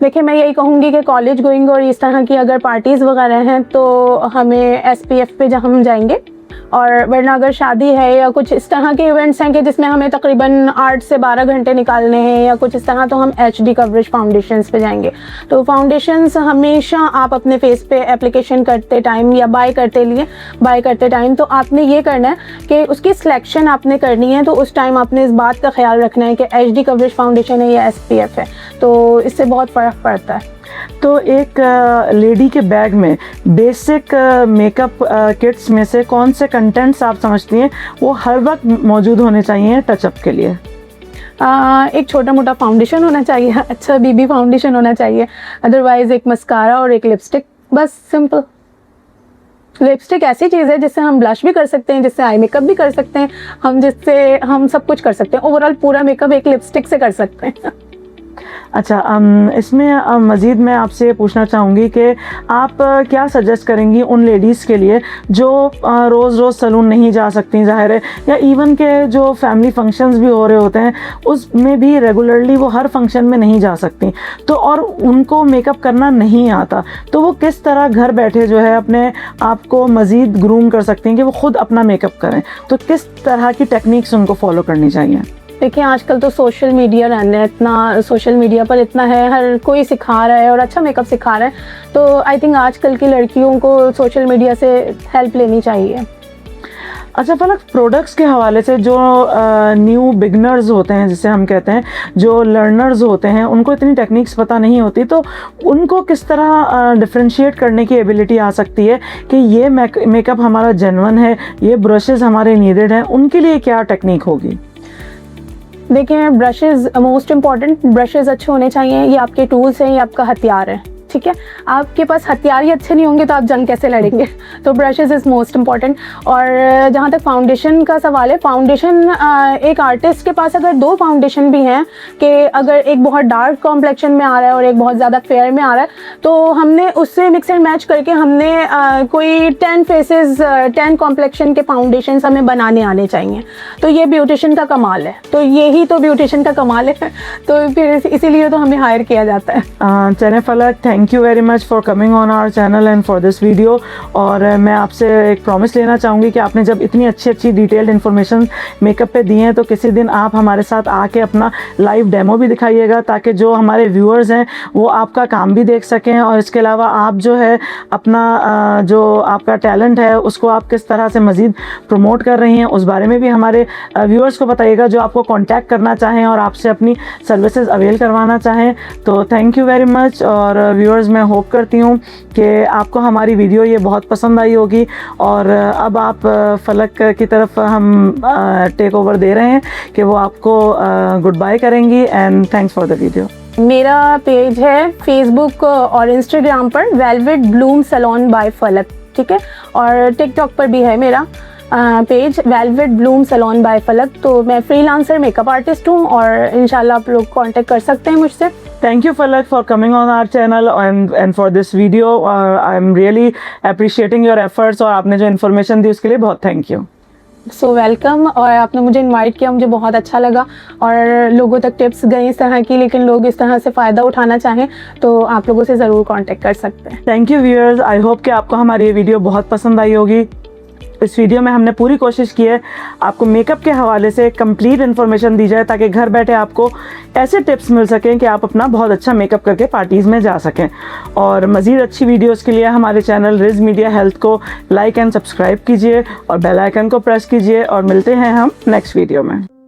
देखिए मैं यही कहूँगी कि कॉलेज गोइंग और इस तरह की अगर पार्टीज़ वगैरह हैं तो हमें SPF पे जहाँ हम जाएंगे, और वरना अगर शादी है या कुछ इस तरह के इवेंट्स हैं कि जिसमें हमें तकरीबन 8 से 12 घंटे निकालने हैं या कुछ इस तरह, तो हम HD कवरेज फाउंडेशंस पे जाएंगे। तो फाउंडेशंस हमेशा आप अपने फेस पे एप्लीकेशन करते टाइम या बाय करते टाइम तो आपने ये करना है कि उसकी सिलेक्शन आपने करनी है, तो उस टाइम आपने इस बात का ख्याल रखना है कि HD कवरेज फाउंडेशन है या SPF है, तो इससे बहुत फ़र्क पड़ता है। तो एक लेडी के बैग में बेसिक मेकअप किट्स में से कौन से कंटेंट्स आप समझती हैं वो हर वक्त मौजूद होने चाहिए टचअप के लिए? एक छोटा मोटा फाउंडेशन होना चाहिए, अच्छा BB फाउंडेशन होना चाहिए, अदरवाइज़ एक मस्कारा और एक लिपस्टिक, बस सिंपल। लिपस्टिक ऐसी चीज़ है जिससे हम ब्लश भी कर सकते हैं, जिससे आई मेकअप भी कर सकते हैं, जिससे हम सब कुछ कर सकते हैं। ओवरऑल पूरा मेकअप एक लिपस्टिक से कर सकते हैं। अच्छा, इसमें मज़ीद मैं आपसे ये पूछना चाहूँगी कि आप क्या सजेस्ट करेंगी उन लेडीज़ के लिए जो रोज़ सैलून नहीं जा सकती, ज़ाहिर है, या इवन के जो फैमिली फंक्शंस भी हो रहे होते हैं उसमें भी रेगुलरली वो हर फंक्शन में नहीं जा सकती, तो और उनको मेकअप करना नहीं आता, तो वो किस तरह घर बैठे जो है अपने आप को मज़ीद ग्रूम कर सकती हैं कि वो ख़ुद अपना मेकअप करें? तो किस तरह की टेक्निक्स उनको फॉलो करनी चाहिए? देखिए आजकल तो सोशल मीडिया रहना है, इतना सोशल मीडिया पर इतना है, हर कोई सिखा रहा है और अच्छा मेकअप सिखा रहा है, तो आई थिंक आजकल की लड़कियों को सोशल मीडिया से हेल्प लेनी चाहिए। अच्छा फलक, प्रोडक्ट्स के हवाले से जो न्यू बिगनर्स होते हैं जिसे हम कहते हैं, जो लर्नर्स होते हैं, उनको इतनी टेक्निक्स पता नहीं होती, तो उनको किस तरह डिफरेंशिएट करने की एबिलिटी आ सकती है कि ये मेकअप हमारा जेन्युइन है, ये ब्रशेज़ हमारे नीडेड हैं, उनके लिए क्या टेक्निक होगी? देखिए ब्रशेज़ मोस्ट इम्पॉर्टेंट, ब्रशेज़ अच्छे होने चाहिए, ये आपके टूल्स हैं, ये आपका हथियार है, ठीक है। आपके पास हथियार ही अच्छे नहीं होंगे तो आप जंग कैसे लड़ेंगे? तो ब्रशेज़ इज़ मोस्ट इम्पॉर्टेंट। और जहाँ तक फाउंडेशन का सवाल है, फाउंडेशन एक आर्टिस्ट के पास अगर 2 फाउंडेशन भी हैं कि अगर एक बहुत डार्क कॉम्प्लेक्शन में आ रहा है और एक बहुत ज़्यादा फेयर में आ रहा है, तो हमने उससे मिक्स एंड मैच करके हमने कोई 10 फेसेस 10 कॉम्प्लेक्शन के फाउंडेशन हमें बनाने आने चाहिए। तो ये ब्यूटिशियन का कमाल है, तो यही तो ब्यूटिशियन का कमाल है, तो फिर इसीलिए तो हमें हायर किया जाता है। चले Falak, thank you very much for coming on our channel and for this video. और मैं आपसे एक प्रॉमिस लेना चाहूँगी कि आपने जब इतनी अच्छी डिटेल्ड इन्फॉर्मेशन मेकअप पे दी हैं, तो किसी दिन आप हमारे साथ आके अपना लाइव डेमो भी दिखाइएगा, ताकि जो हमारे व्यूअर्स हैं वो आपका काम भी देख सकें, और इसके अलावा आप जो है अपना जो आपका टैलेंट है उसको आप किस तरह से मज़ीद प्रमोट कर रही हैं उस बारे में भी हमारे व्यूअर्स को बताइएगा, जो आपको कॉन्टैक्ट करना चाहें और आपसे अपनी सर्विसेज अवेल करवाना चाहें। तो थैंक यू वेरी मच। और व्यूअर्स, मैं होप करती हूँ कि आपको हमारी वीडियो ये बहुत पसंद आई होगी, और अब आप फलक की तरफ हम टेक ओवर दे रहे हैं कि वो आपको गुड बाय करेंगी। And thanks for the video. मेरा पेज है फेसबुक और इंस्टाग्राम पर Velvet Bloom Salon by Falak, ठीक है, और टिकटॉक पर भी है मेरा page Velvet Bloom Salon by Falak. तो मैं फ्रीलांसर मेकअप आर्टिस्ट हूँ और इंशाल्लाह आप लोग कांटेक्ट कर सकते हैं मुझसे। Thank you Falak for coming on our channel and for this video. I'm really appreciating your efforts, और आपने जो इन्फॉर्मेशन दी उसके लिए बहुत थैंक यू। So welcome. और आपने मुझे इनवाइट किया, मुझे बहुत अच्छा लगा, और लोगों तक टिप्स गई इस तरह की, लेकिन लोग इस तरह से फ़ायदा उठाना चाहें तो आप लोगों से ज़रूर कांटेक्ट कर सकते हैं। Thank you viewers, I hope कि आपको हमारी ये वीडियो बहुत पसंद आई होगी। इस वीडियो में हमने पूरी कोशिश की है आपको मेकअप के हवाले से कंप्लीट इन्फॉर्मेशन दी जाए, ताकि घर बैठे आपको ऐसे टिप्स मिल सकें कि आप अपना बहुत अच्छा मेकअप करके पार्टीज़ में जा सकें। और मज़ीद अच्छी वीडियोस के लिए हमारे चैनल रिज मीडिया हेल्थ को लाइक एंड सब्सक्राइब कीजिए और बेल आइकन को प्रेस कीजिए, और मिलते हैं हम नेक्स्ट वीडियो में।